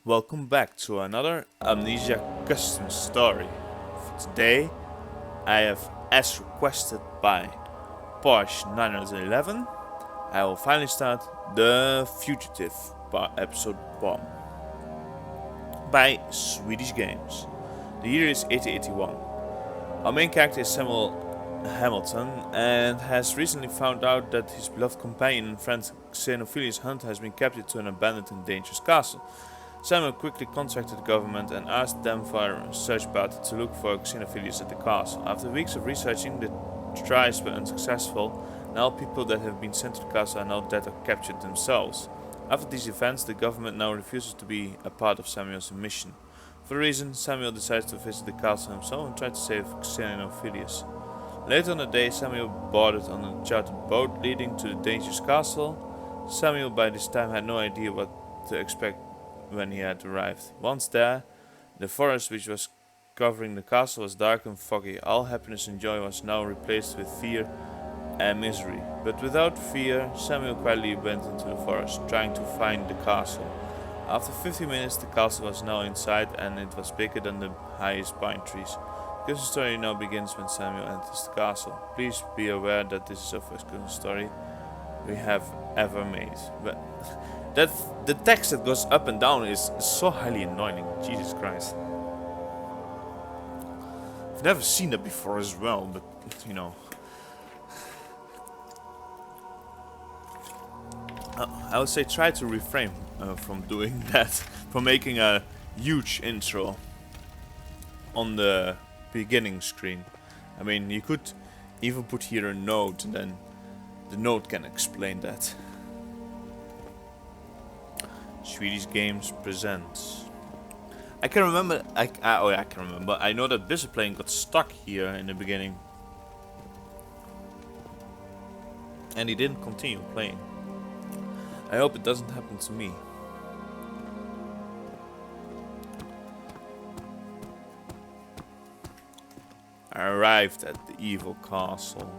Welcome back to another Amnesia custom story. For today, I have, as requested by Porsche 911, I will finally start the Fugitive episode 1 by Swedish Games. The year is 1881. Our main character is Samuel Hamilton and has recently found out that his beloved companion and friend Xenophilius Hunt has been captured to an abandoned and dangerous castle. Samuel quickly contacted the government and asked them for a search party to look for Xenophilius at the castle. After weeks of researching, the tries were unsuccessful, and all people that have been sent to the castle are now dead or captured themselves. After these events, the government now refuses to be a part of Samuel's mission. For the reason, Samuel decides to visit the castle himself and try to save Xenophilius. Later on the day, Samuel boarded on a chartered boat leading to the dangerous castle. Samuel by this time had no idea what to expect when he had arrived. Once there, the forest which was covering the castle was dark and foggy. All happiness and joy was now replaced with fear and misery. But without fear, Samuel quietly went into the forest, trying to find the castle. After 50 minutes, the castle was now in sight, and it was bigger than the highest pine trees. The story now begins when Samuel enters the castle. Please be aware that this is the first story we have ever made. But that the text that goes up and down is so highly annoying. Jesus Christ. I've never seen that before as well, but you know. I would say try to refrain from doing that, from making a huge intro on the beginning screen. I mean, you could even put here a note, and then the note can explain that. Swedish Games presents. I can remember. I can remember. I know that Bishop Plane got stuck here in the beginning, and he didn't continue playing. I hope it doesn't happen to me. I arrived at the evil castle.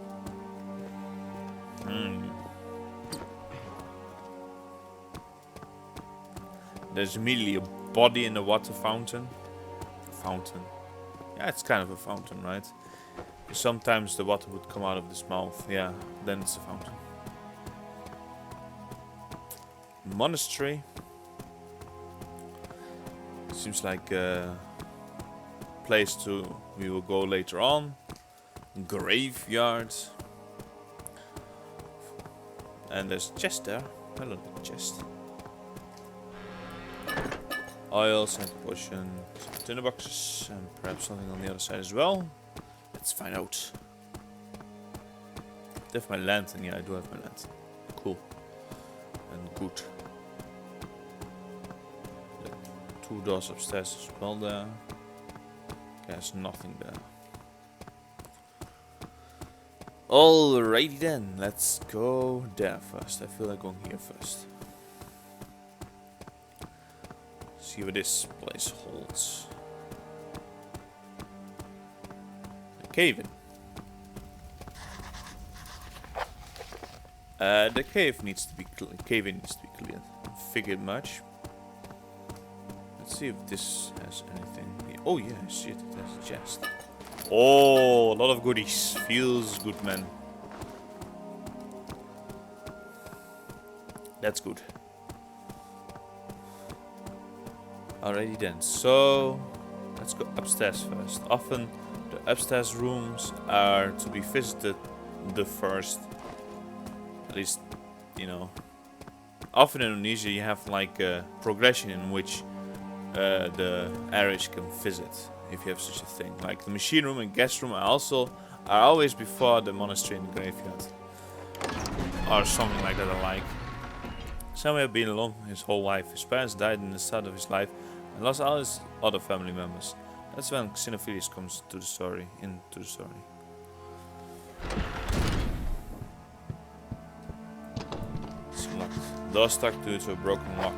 There's immediately a body in the water fountain. Fountain. Yeah, it's kind of a fountain, right? Sometimes the water would come out of this mouth. Yeah, then it's a fountain. Monastery. Seems like a place we will go later on. Graveyard. And there's a chest there. Hello, chest. Oils and potion, some tinner boxes, and perhaps something on the other side as well. Let's find out. I have my lantern. Yeah, I do have my lantern. Cool. And good. Two doors upstairs as well there. There's nothing there. Alrighty then, let's go there first. I feel like going here first. See what this place holds. The cave-in. The cave needs to be cave-in needs to be cleared. Figured much. Let's see if this has anything. Oh yeah, shit, it has a chest. Oh, a lot of goodies. Feels good, man. That's good. Alrighty then, so let's go upstairs first. Often the upstairs rooms are to be visited the first. At least, you know. Often in Amnesia you have like a progression in which the areas you can visit, if you have such a thing. Like the machine room and guest room are always before the monastery and the graveyard. Or something like that I like. Samuel had been alone his whole life. His parents died in the start of his life and lost all his other family members. That's when Xenophilius comes into the story. It's locked. Door stuck due to a broken lock.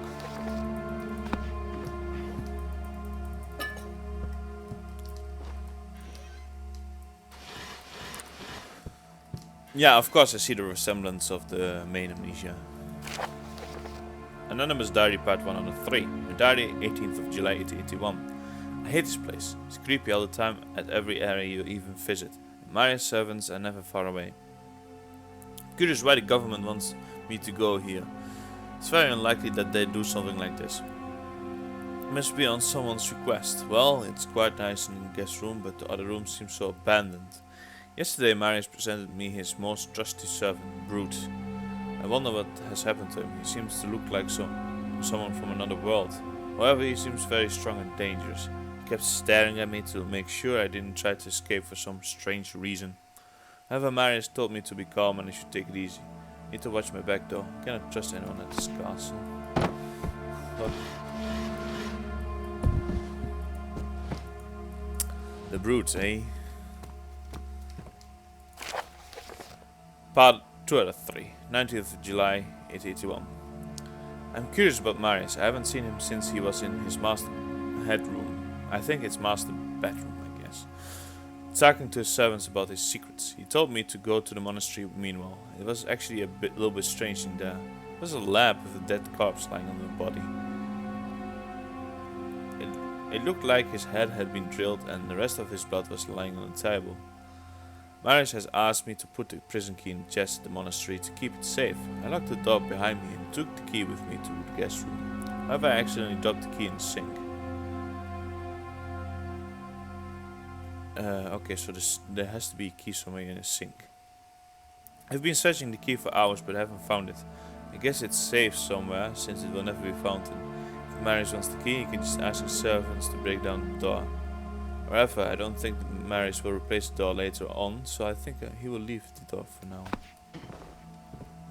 Yeah, of course I see the resemblance of the main Amnesia. Anonymous Diary Part 103. My diary, 18th of July 1881. I hate this place. It's creepy all the time at every area you even visit. Maria's servants are never far away. Curious why the government wants me to go here. It's very unlikely that they do something like this. It must be on someone's request. Well, it's quite nice in the guest room, but the other rooms seem so abandoned. Yesterday Marius presented me his most trusty servant, Brute. I wonder what has happened to him. He seems to look like someone from another world. However, he seems very strong and dangerous. He kept staring at me to make sure I didn't try to escape for some strange reason. However, Marius told me to be calm and I should take it easy. Need to watch my back though. Cannot trust anyone at this castle. Look. The Brutes, eh? Part 2 out of 3, 19th of July 1881. I'm curious about Marius. I haven't seen him since he was in his master headroom. I think it's master bedroom, I guess. Talking to his servants about his secrets. He told me to go to the monastery meanwhile. It was actually a little bit strange in there. There was a lab with a dead corpse lying on the body. It looked like his head had been drilled and the rest of his blood was lying on the table. Marius has asked me to put the prison key in the chest at the monastery to keep it safe. I locked the door behind me and took the key with me to the guest room. However, I accidentally dropped the key in the sink. Okay, so there has to be a key somewhere in the sink. I've been searching the key for hours but haven't found it. I guess it's safe somewhere since it will never be found. If Marius wants the key, he can just ask his servants to break down the door. However, I don't think that Marius will replace the door later on, so I think he will leave the door for now.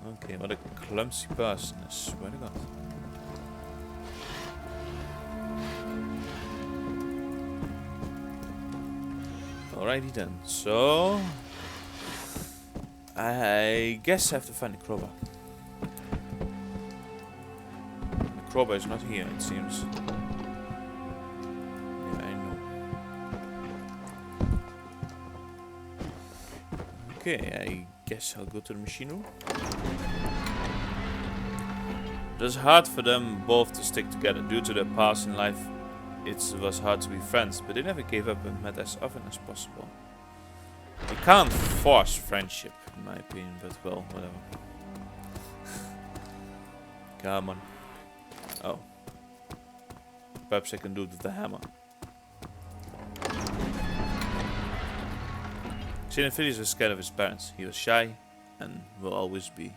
Okay, what a clumsy person, I swear to God. Alrighty then, so I guess I have to find the crowbar. The crowbar is not here, it seems. Yeah, I know. Okay, I guess I'll go to the machine room. It was hard for them both to stick together due to their past in life. It was hard to be friends, but they never gave up and met as often as possible. You can't force friendship, in my opinion, but well, whatever. Come on. Oh. Perhaps I can do it with the hammer. Xenophilius was scared of his parents. He was shy and will always be.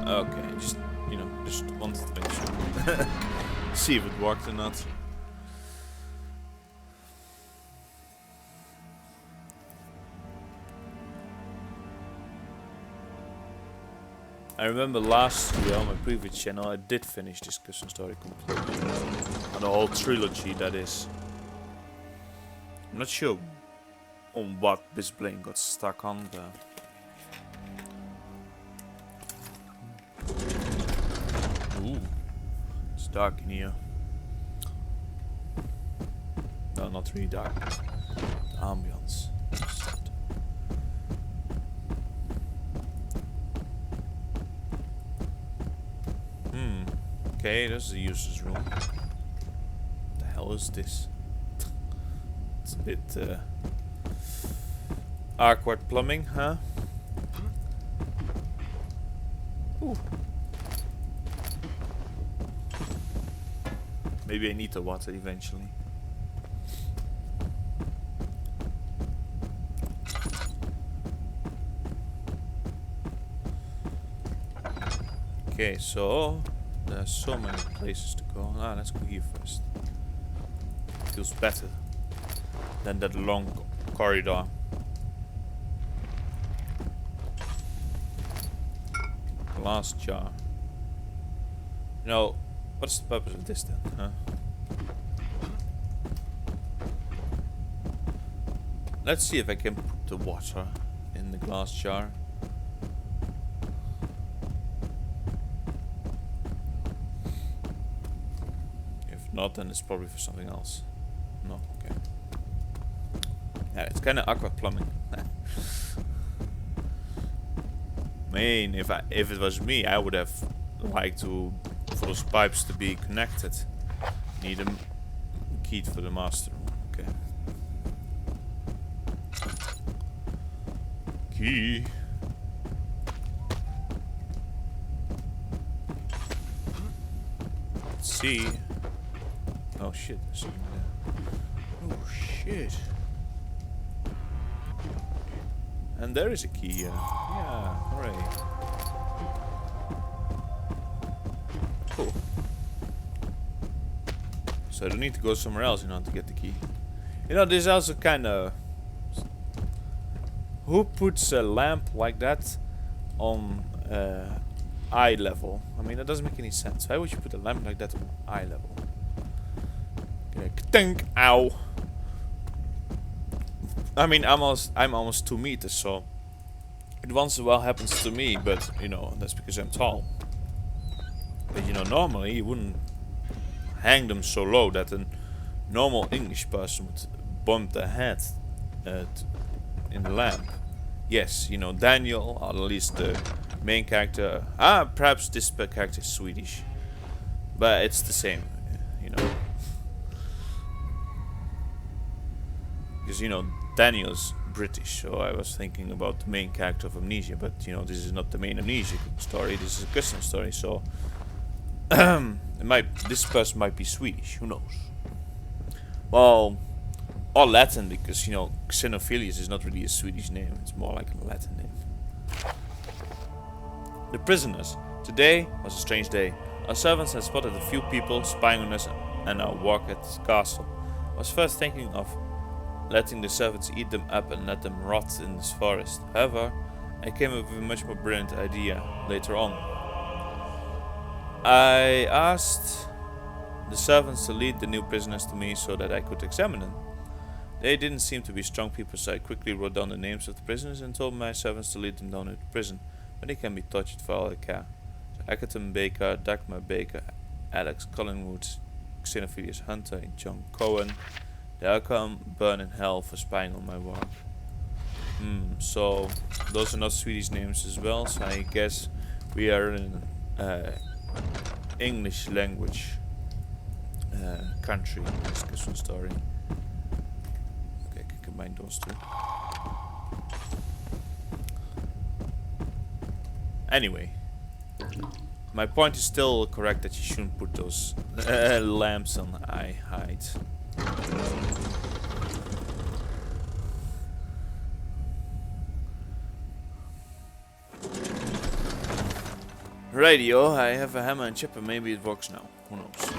Okay, just wanted to make sure. See if it worked or not. I remember last year on my previous channel I did finish this custom story completely. On the whole trilogy, that is. I'm not sure on what this Blaine got stuck on, but... Ooh, it's dark in here. No, not really dark. The ambience. Okay, this is the user's room. What the hell is this? It's a bit awkward plumbing, huh? Ooh. Maybe I need the water eventually. Okay, so there are so many places to go. Ah, let's go here first. Feels better than that long corridor. Glass jar. You know, what's the purpose of this then, huh? Let's see if I can put the water in the glass jar. If not, then it's probably for something else. No, okay. Yeah, it's kind of awkward plumbing. I mean, if it was me, I would have liked to for those pipes to be connected. Need a key for the master room. Okay. Key. Let's see. Oh shit! There's something there. Oh shit! And there is a key here. Yeah, hooray. Cool. So I don't need to go somewhere else in order to get the key. You know, this is also kind of... Who puts a lamp like that on eye level? I mean, that doesn't make any sense. Why would you put a lamp like that on eye level? Think, ow! I mean, I'm almost 2 meters, so it once in a while happens to me, but you know, that's because I'm tall. But you know, normally you wouldn't hang them so low that a normal English person would bump their head in the lamp. Yes, you know, Daniel, or at least the main character. Perhaps this character is Swedish, but it's the same, you know. Because you know, Daniel's British, so I was thinking about the main character of Amnesia, but you know, this is not the main Amnesia story. This is a custom story, so this person might be Swedish. Who knows? Well, or Latin, because you know, Xenophilius is not really a Swedish name; it's more like a Latin name. The prisoners. Today was a strange day. Our servants had spotted a few people spying on us and our walk at the castle. I was first thinking of letting the servants eat them up and let them rot in this forest. However, I came up with a much more brilliant idea later on. I asked the servants to lead the new prisoners to me so that I could examine them. They didn't seem to be strong people, so I quickly wrote down the names of the prisoners and told my servants to lead them down to the prison, where they can be tortured for all I care. So Akaton Baker, Dagmar Baker, Alex Collingwood, Xenophilius Hunter, and John Cohen. They'll come burn in hell for spying on my work. So those are not Swedish names as well, so I guess we are in English language country in this custom story. Okay, I can combine those two. Anyway, my point is still correct that you shouldn't put those lamps on eye height. Radio, I have a hammer and chip and maybe it works now. Who knows?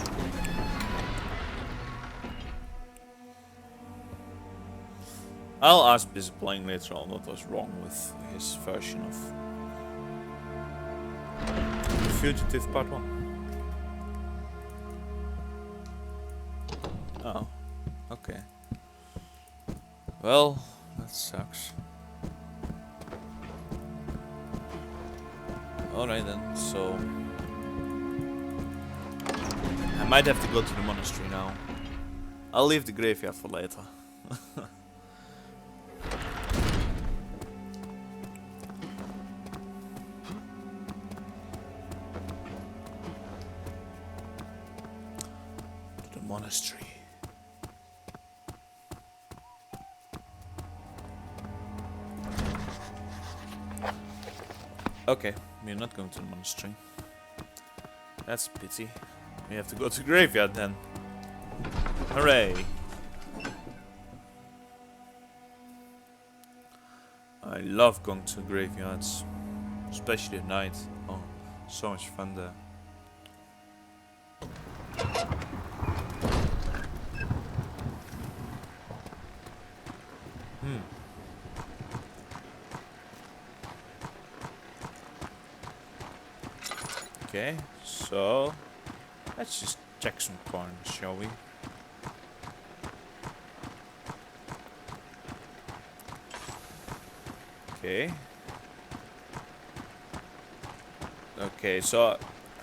I'll ask Bishop Blank later on what was wrong with his version of Fugitive Part 1. Oh, okay. Well, that sucks. Alright then, so I might have to go to the monastery now. I'll leave the graveyard for later. To the monastery. Okay, we're not going to the monastery. That's a pity. We have to go to the graveyard then. Hooray! I love going to graveyards, especially at night. Oh, so much fun there. Okay, so let's just check some coins, shall we? Okay. Okay, so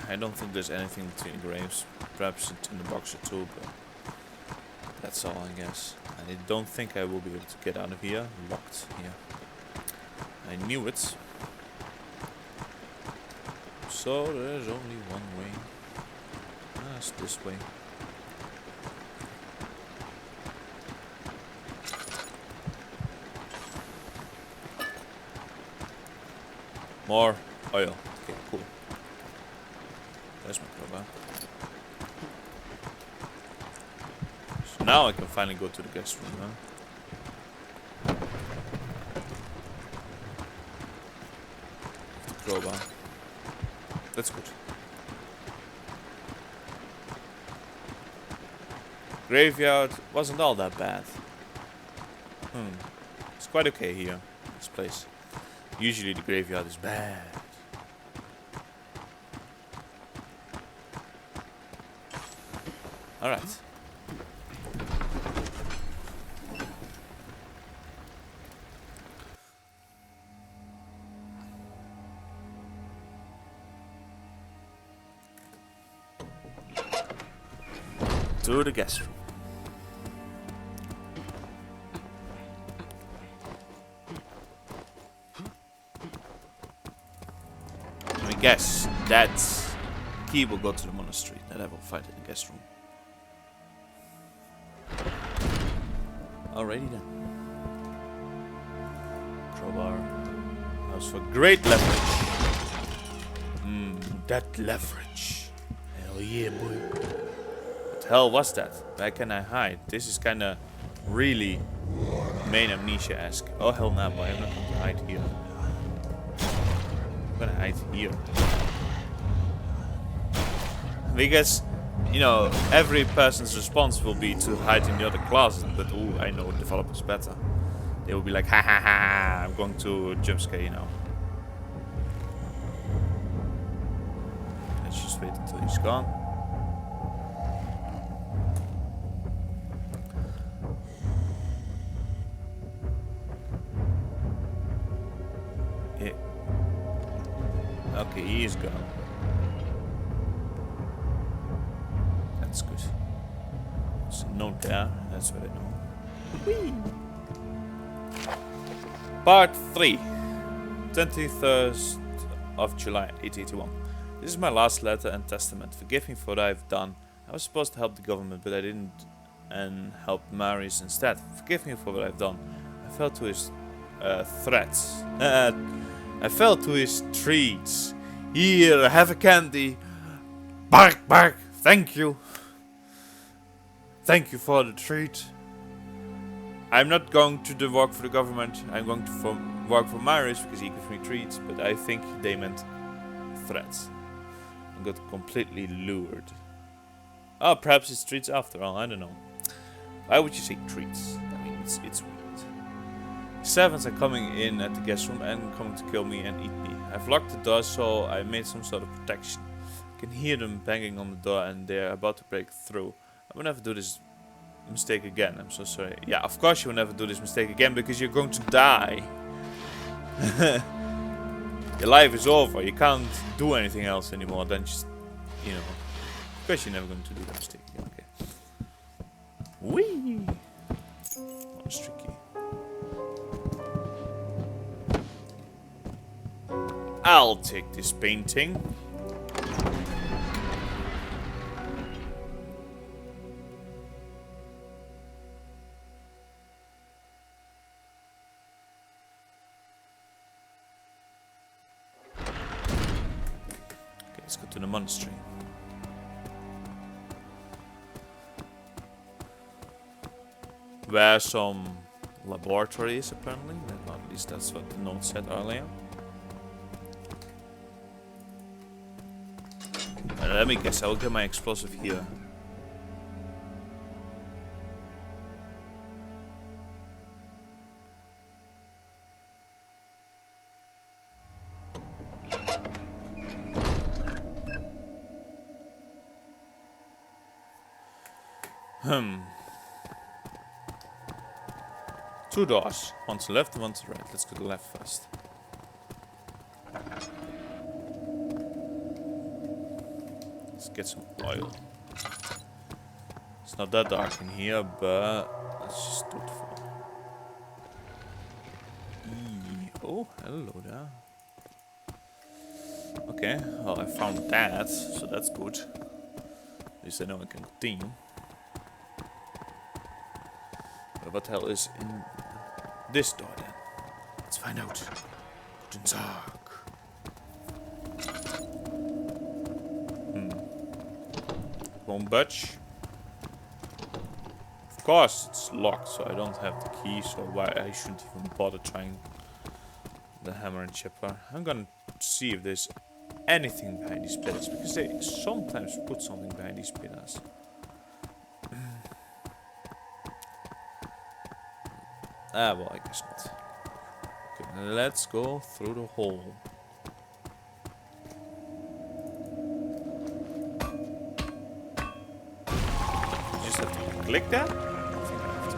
I don't think there's anything between the graves. Perhaps it's in the box or two, but that's all, I guess. I don't think I will be able to get out of here. Locked here. I knew it. So there's only one way. That's this way. More oil. Okay, cool. There's my crowbar. So now I can finally go to the guest room, huh? The crowbar. That's good. Graveyard wasn't all that bad. It's quite okay here, this place. Usually the graveyard is bad. Alright. To the guest room. I guess that key will go to the monastery that I will fight in the guest room. Alrighty then. Crowbar. House for great leverage. That leverage. Hell yeah, boy. What the hell was that? Where can I hide? This is kinda really main Amnesia-esque. Oh hell no, boy. I'm not going to hide here. I'm gonna hide here. Because, you know, every person's response will be to hide in the other closet, but ooh, I know developers better. They will be like, ha ha ha, I'm going to jump scare you now. Let's just wait until he's gone. Yeah. Okay, he is gone. That's good. There's a note there. That's what I know. Whee! Part 3. 23rd of July, 1881. This is my last letter and testament. Forgive me for what I've done. I was supposed to help the government, but I didn't, and helped Marius instead. Forgive me for what I've done. I fell to his threats. I fell to his treats. Here, have a candy. Bark, bark. Thank you. Thank you for the treat. I'm not going to work for the government. I'm going to work for Marius because he gives me treats. But I think they meant threats. I got completely lured. Oh, perhaps it's treats after all. I don't know. Why would you say treats? I mean, it's weird. Servants are coming in at the guest room and coming to kill me and eat me. I've locked the door, so I made some sort of protection. I can hear them banging on the door and they're about to break through. I will never do this mistake again. I'm so sorry. Yeah, of course you will never do this mistake again because you're going to die. Your life is over. You can't do anything else anymore than just, you know. Of course you're never going to do that mistake again. Okay. Whee! Oh, it's tricky. I'll take this painting. Let's go to the monastery. Where some laboratories apparently. Well, at least that's what the note said earlier. Let me guess, I will get my explosive here. Two doors. One to the left, one to the right. Let's go to the left first. Let's get some oil. It's not that dark in here, but let's just do it for. Oh, hello there. Okay, well I found that, so that's good. At least I know I can continue. But what the hell is in this door then? Let's find out. Den Sarg. Won't budge. Of course it's locked, so I don't have the key, so why I shouldn't even bother trying the hammer and chipper. I'm gonna see if there's anything behind these pillars, because they sometimes put something behind these pillars. Well, I guess not. Okay, let's go through the hole. You just have to click that? I think I have to.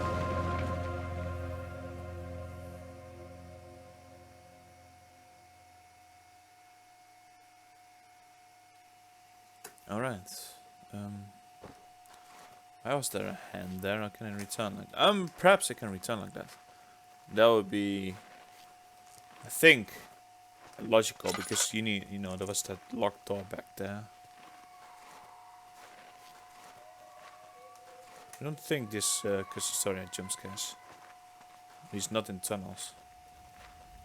Alright. Why was there a hand there? Or can I return like that? Perhaps I can return like that. That would be, I think, logical, because you need, there was that locked door back there. I don't think this, because sorry, I jump scares. He's not in tunnels.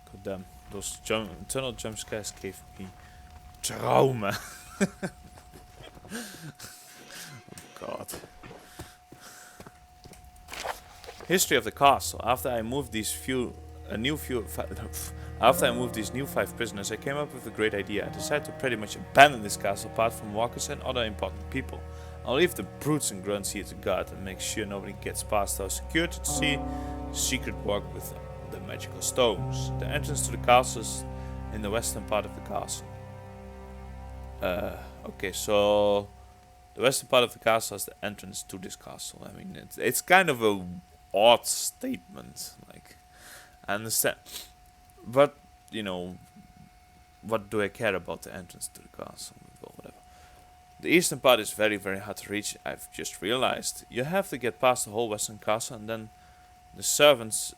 God damn, those tunnel jump scares gave me trauma. Oh God. History of the castle. After I moved these new 5 prisoners, I came up with a great idea. I decided to pretty much abandon this castle apart from walkers and other important people. I'll leave the brutes and grunts here to guard and make sure nobody gets past our security to see the secret walk with the magical stones. The entrance to the castle is in the western part of the castle. Okay, so the western part of the castle is the entrance to this castle. I mean, it's kind of a odd statement, like, I understand, but what do I care about the entrance to the castle? Well, whatever. The eastern part is very, very hard to reach. I've just realized you have to get past the whole western castle, and then the servants'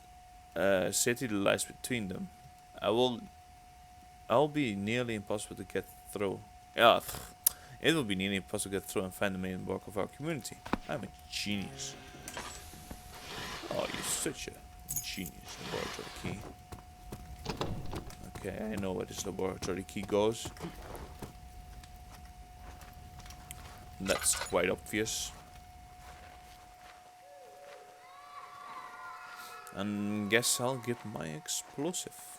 city lies between them. I'll be nearly impossible to get through. Yeah, it will be nearly impossible to get through and find the main work of our community. I'm a genius. Oh, you're such a genius. Laboratory key. Okay, I know where this laboratory key goes. That's quite obvious. And guess I'll get my explosive.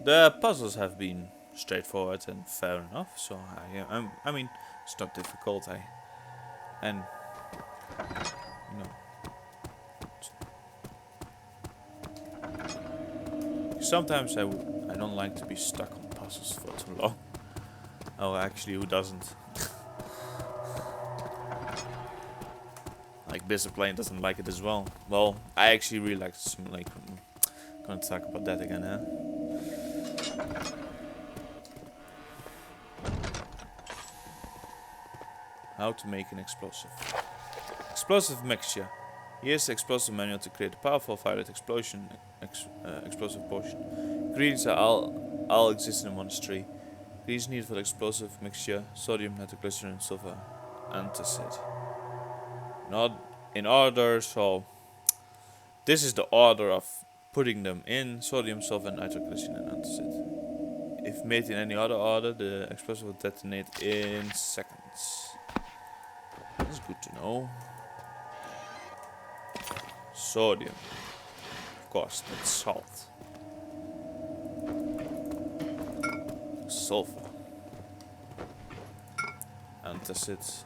The puzzles have been straightforward and fair enough, so I mean, it's not difficult. Sometimes I don't like to be stuck on puzzles for too long. Oh, actually, who doesn't? Like Discipline doesn't like it as well. Well, I actually really like the simulator. Gonna talk about that again, huh? How to make an explosive. Explosive mixture. Here's the explosive manual to create a powerful violet explosive potion. Ingredients are all exist in a monastery. Ingredients needed for the explosive mixture: sodium, nitroglycerin, sulfur, antacid. Not in order, so this is the order of putting them in: sodium, sulfur, nitroglycerin, and antacid. If made in any other order, the explosive will detonate in seconds. That's good to know. Sodium. Of course, that's salt. Sulfur. Antacid.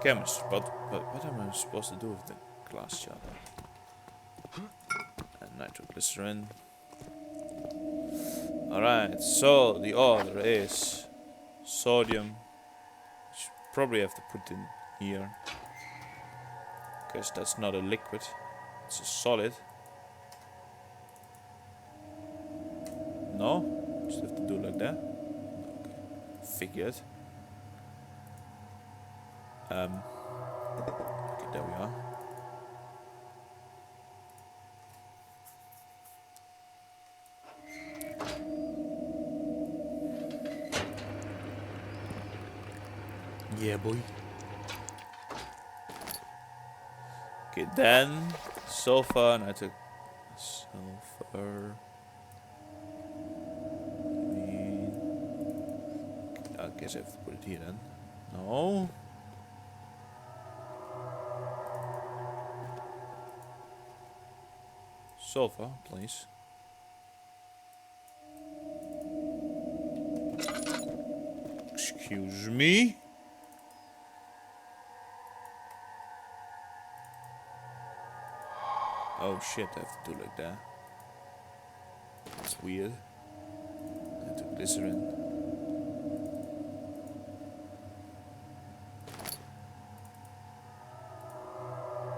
Chemistry. What am I supposed to do with the glass jar? And nitroglycerin. Alright, so the order is sodium. Probably have to put in here, because that's not a liquid, it's a solid. No? Just have to do like that. Okay. Figured. Okay, there we are. Yeah, boy. Okay, then sulfur, and I took sulfur. I guess I have to put it here then. No. Sulfur, please. Excuse me. Oh shit, I have to do like that. That's weird. I took glycerin.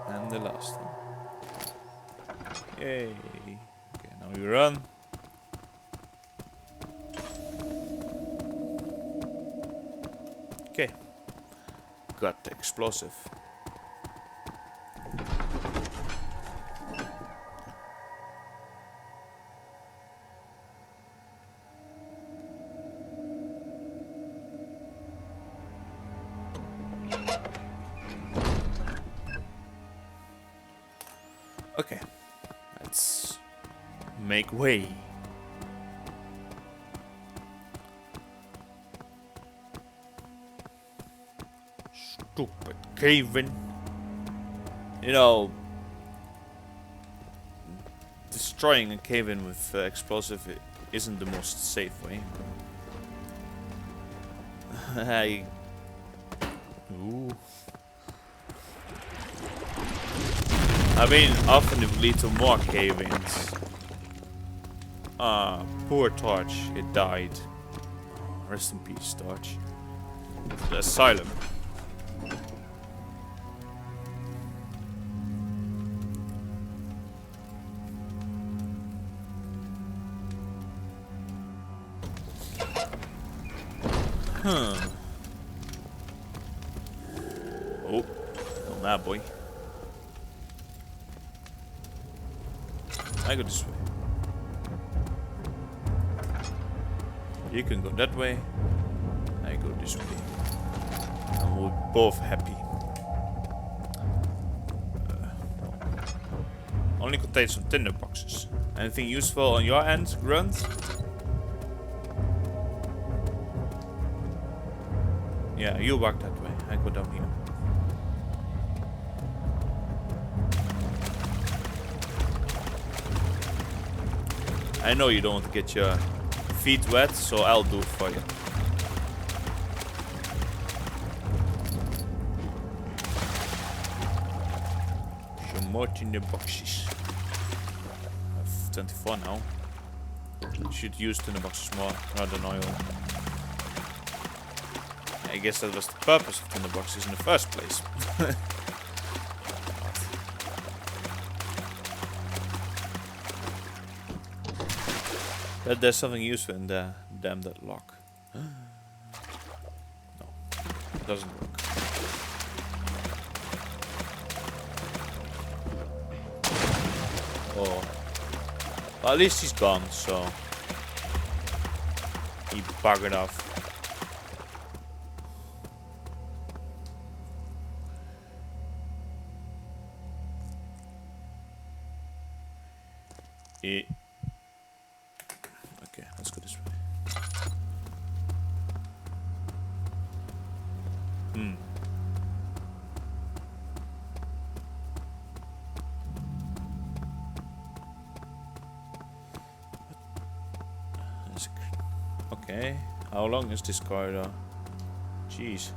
And the last one. Yay. Okay, now we run. Okay. Got the explosive. Okay. Let's make way. Stupid cave-in. You know, destroying a cave-in with explosive isn't the most safe way. I mean, often it would lead to more cave-ins. Ah, poor Torch. It died. Rest in peace, Torch. The asylum. Huh. Oh, on that boy. I go this way. You can go that way. I go this way. And we're both happy. Only contains some tinder boxes. Anything useful on your end, Grunt? Yeah, you walk that way. I go down here. I know you don't want to get your feet wet, so I'll do it for you. Some more in the boxes. I have 24 now. I should use tin boxes more rather than oil. I guess that was the purpose of tin boxes in the first place. But there's something useful in the damn that lock. No, it doesn't work. Oh, well, at least he's gone, so he buggered off. Okay, let's go this way. Okay, how long is this corridor? Jeez.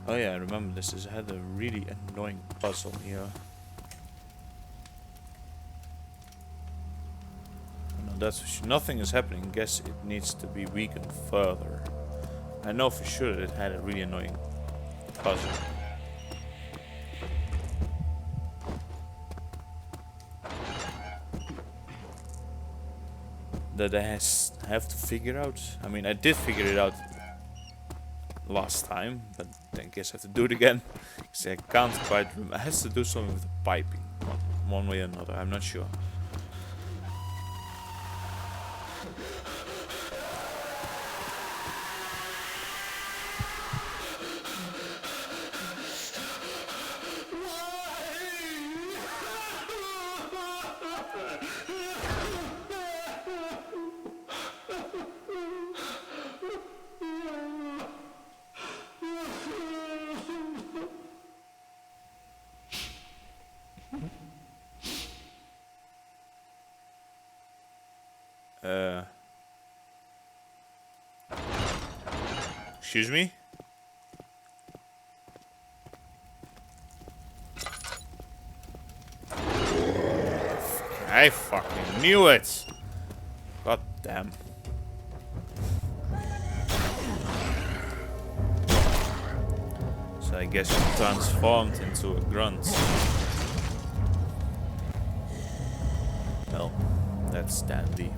Oh yeah, I remember this. This had a really annoying puzzle here. No, that's nothing is happening. Guess it needs to be weakened further. I know for sure that it had a really annoying puzzle. That I have to figure out. I mean, I did figure it out last time, but I guess I have to do it again. Because I can't quite remember. I have to do something with the piping, one way or another. I'm not sure. Excuse me? I fucking knew it! God damn. So I guess she transformed into a grunt. Well, that's dandy.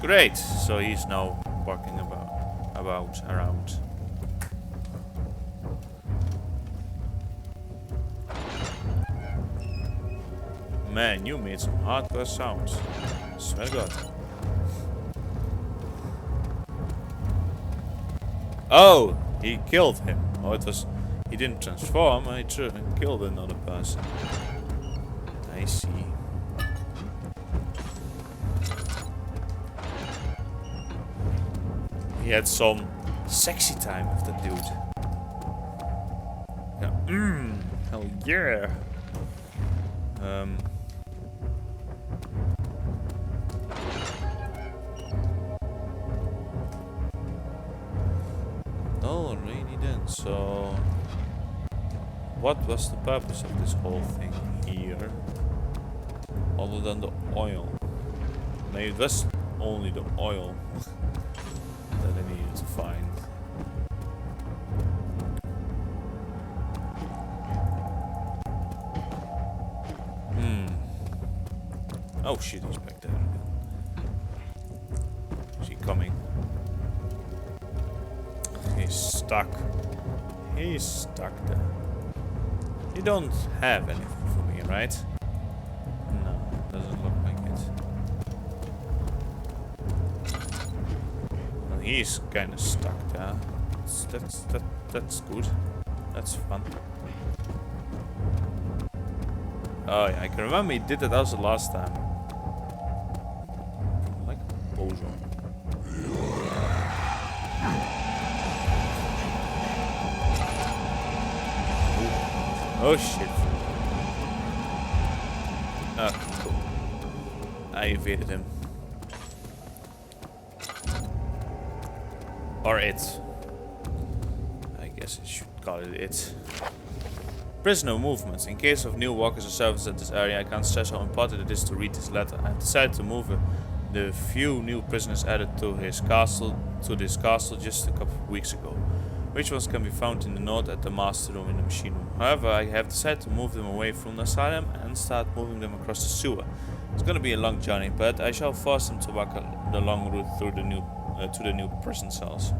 Great, so he's now walking around. Man, you made some hardcore sounds. Swear to God. Oh, he killed him. Oh, it was... He didn't transform, he killed another person. I see. He had some sexy time with that dude. Yeah. Hell yeah. Alrighty then, so... What was the purpose of this whole thing here? Other than the oil. Maybe that's only the oil. That I needed to find. Oh shit, he's back there again. Is he coming? He's stuck. He's stuck there. You don't have anything for me, right? No, doesn't look like it. Well, he's kind of stuck there. That's good. That's fun. Oh yeah, I can remember he did that also last time. Like a bozo. Oh shit. Oh, cool. I evaded him. Or it. I guess I should call it it. Prisoner movements. In case of new walkers or servants at this area, I can't stress how important it is to read this letter. I decided to move the few new prisoners added to this castle just a couple of weeks ago. Which ones can be found in the note at the master room in the machine room. However, I have decided to move them away from the asylum and start moving them across the sewer. It's gonna be a long journey, but I shall force them to walk the long route through the new to the new prison cells.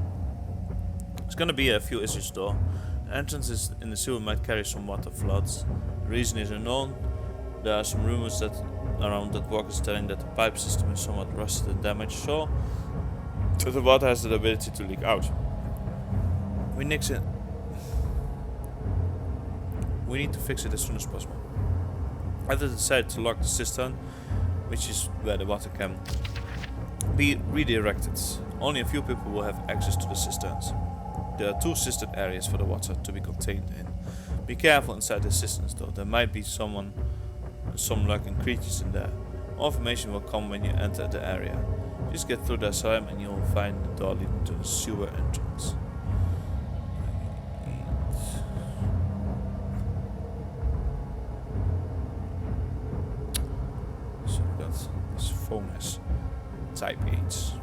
There's gonna be a few issues though. Entrances in the sewer might carry some water floods. The reason is unknown. There are some rumors around that walkers telling that the pipe system is somewhat rusted and damaged, so the water has the ability to leak out. We need to fix it as soon as possible. I decided to lock the cistern, which is where the water can be redirected. Only a few people will have access to the cisterns. There are 2 cistern areas for the water to be contained in. Be careful inside the cisterns though, there might be some lurking creatures in there. More information will come when you enter the area. Just get through the asylum and you will find the door leading to the sewer entrance. So that's this phone has type 8.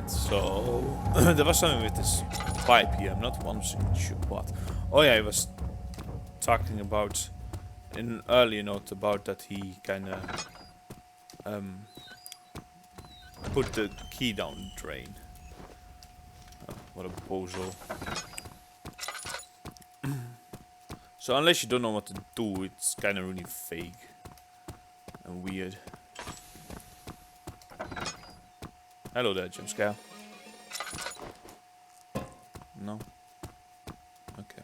So There was something with this pipe here. I'm not 100% sure what. Oh yeah, I was talking about in an earlier note about that he kind of put the key down the drain. Oh, what a bozo. So unless you don't know what to do, it's kind of really vague and weird. Hello there, jump scare. No? Okay.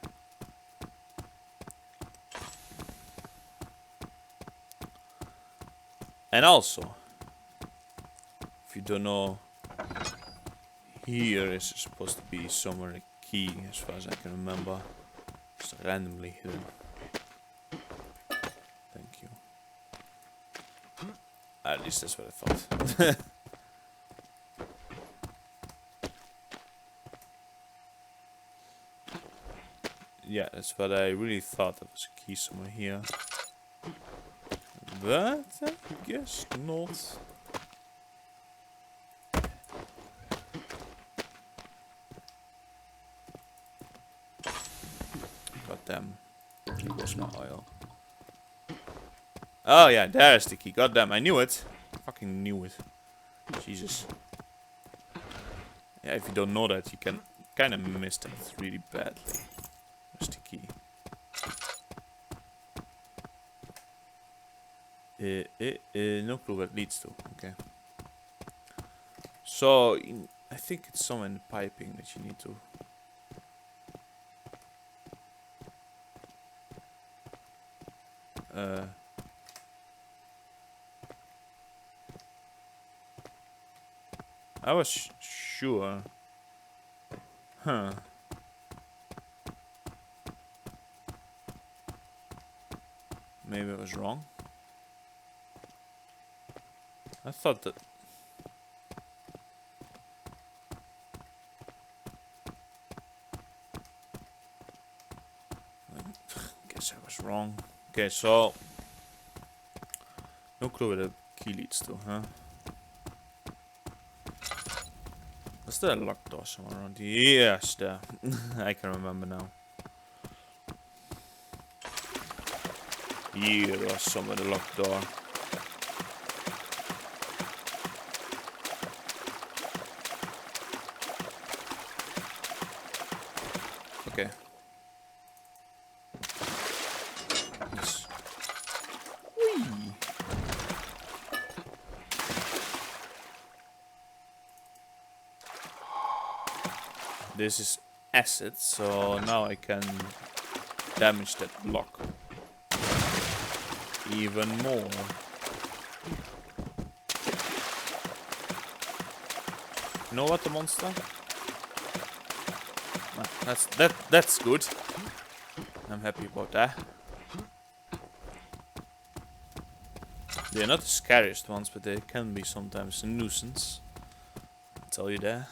And also, if you don't know, here is supposed to be somewhere a key, as far as I can remember. Just randomly hidden. Thank you. At least that's what I thought. Yeah, that's what I really thought. There was a key somewhere here. But I guess not. Goddamn. Where's my oil? Oh yeah, there's the key. Goddamn, I knew it. Fucking knew it. Jesus. Yeah, if you don't know that, you can kind of miss that really badly. Where's the key? No clue what it leads to. Okay. So, I think it's somewhere in the piping that you need to... I was sure. Huh. Maybe I was wrong. I thought that... Guess I was wrong. Okay, so... No clue where the key leads to, huh? Was there a locked door somewhere around here? Yes, there. I can remember now. Here was somewhere the locked door. Okay. Yes. Whee! This is acid, so now I can damage that block even more. You know what, the monster? That's good. I'm happy about that. They're not the scariest ones, but they can be sometimes a nuisance. I'll tell you that.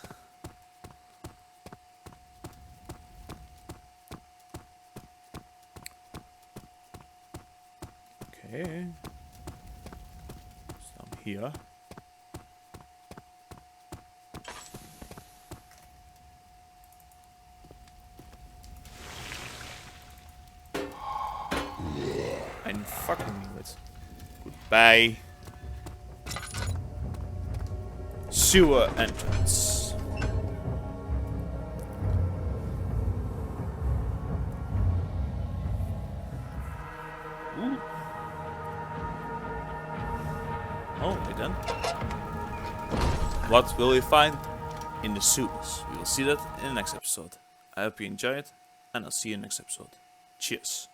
Okay. So I'm here. I fucking knew it. Goodbye. Sewer entrance. Ooh. Okay then. What will we find in the sewers? We will see that in the next episode. I hope you enjoy it, and I'll see you in the next episode. Cheers.